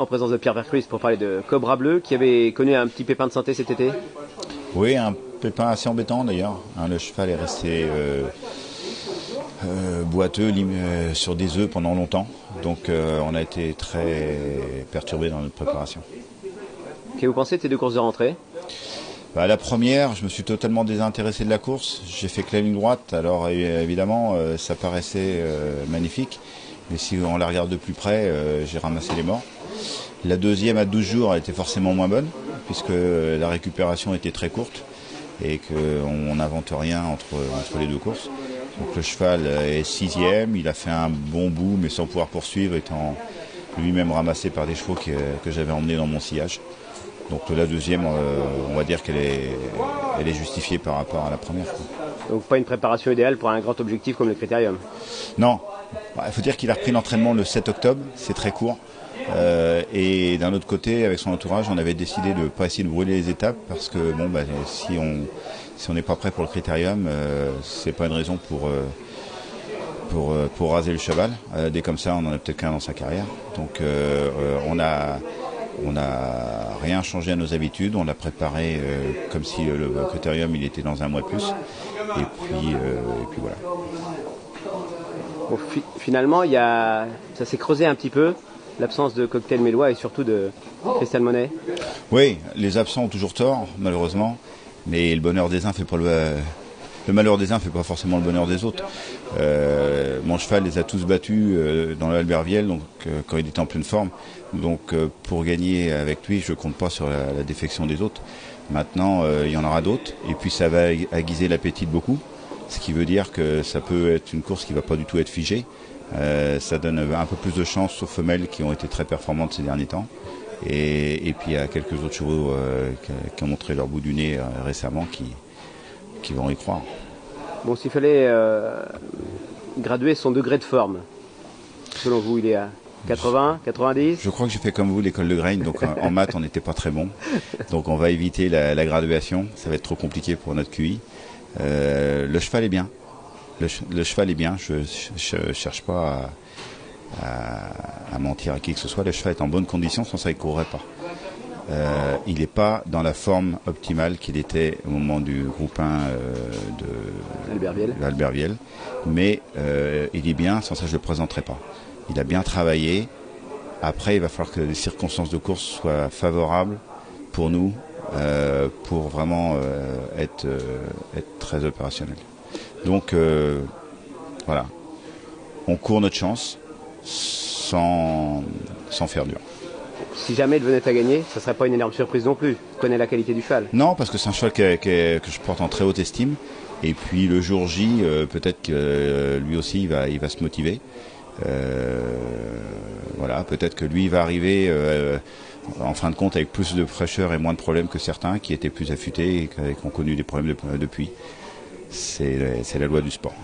en présence de Pierre Vercruis pour parler de Cobra Bleu qui avait connu un petit pépin de santé cet été. Oui, un pépin assez embêtant d'ailleurs. Le cheval est resté boiteux sur des œufs pendant longtemps. Donc on a été très perturbés dans notre préparation. Qu'est-ce que vous pensez de ces deux courses de rentrée ? La première, je me suis totalement désintéressé de la course. J'ai fait que la ligne droite. Alors évidemment, ça paraissait magnifique. Mais si on la regarde de plus près, j'ai ramassé les morts. La deuxième à 12 jours, elle était forcément moins bonne, puisque la récupération était très courte et qu'on n'invente rien entre les deux courses. Donc le cheval est 6e, il a fait un bon bout, mais sans pouvoir poursuivre, étant lui-même ramassé par des chevaux que j'avais emmenés dans mon sillage. Donc la deuxième, on va dire qu'elle est justifiée par rapport à la première. Donc pas une préparation idéale pour un grand objectif comme le Critérium ? Non, il faut dire qu'il a repris l'entraînement le 7 octobre, c'est très court. Et d'un autre côté, avec son entourage, on avait décidé de ne pas essayer de brûler les étapes parce que si on n'est pas prêt pour le Critérium, c'est pas une raison pour raser le cheval. Dès comme ça, on en a peut-être qu'un dans sa carrière. Donc on a rien changé à nos habitudes. On l'a préparé comme si le Critérium il était dans un mois de plus. Et puis voilà. Bon, finalement, ça s'est creusé un petit peu. L'absence de Cocktail Mélois et surtout de Crystal Monet. Oui, les absents ont toujours tort, malheureusement. Mais le bonheur des uns fait pas le malheur des uns fait pas forcément le bonheur des autres. Mon cheval les a tous battus dans l'Alberviel, donc quand il était en pleine forme. Donc pour gagner avec lui, je compte pas sur la défection des autres. Maintenant, il y en aura d'autres. Et puis ça va aiguiser l'appétit de beaucoup. Ce qui veut dire que ça peut être une course qui va pas du tout être figée. Ça donne un peu plus de chance aux femelles qui ont été très performantes ces derniers temps. Et puis il y a quelques autres chevaux qui ont montré leur bout du nez récemment qui vont y croire. Bon, s'il fallait graduer son degré de forme, selon vous, il est à 80, 90 ? Je crois que j'ai fait comme vous l'école de Grain, donc en maths on n'était pas très bon. Donc on va éviter la graduation, ça va être trop compliqué pour notre QI. Le cheval est bien. Le cheval est bien, je cherche pas à mentir à qui que ce soit. Le cheval est en bonne condition, sans ça il ne courrait pas. Il n'est pas dans la forme optimale qu'il était au moment du groupe 1 de l'Alberviel. Mais il est bien, sans ça je ne le présenterai pas. Il a bien travaillé. Après, il va falloir que les circonstances de course soient favorables pour nous, pour vraiment être très opérationnel. Donc voilà, on court notre chance sans faire dur. Si jamais il venait à gagner, ça ne serait pas une énorme surprise non plus. Je connais la qualité du cheval. Non, parce que c'est un cheval que je porte en très haute estime. Et puis le jour J, peut-être que lui aussi il va se motiver. Voilà, peut-être que lui va arriver en fin de compte avec plus de fraîcheur et moins de problèmes que certains qui étaient plus affûtés et qui ont connu des problèmes depuis. C'est la loi du sport.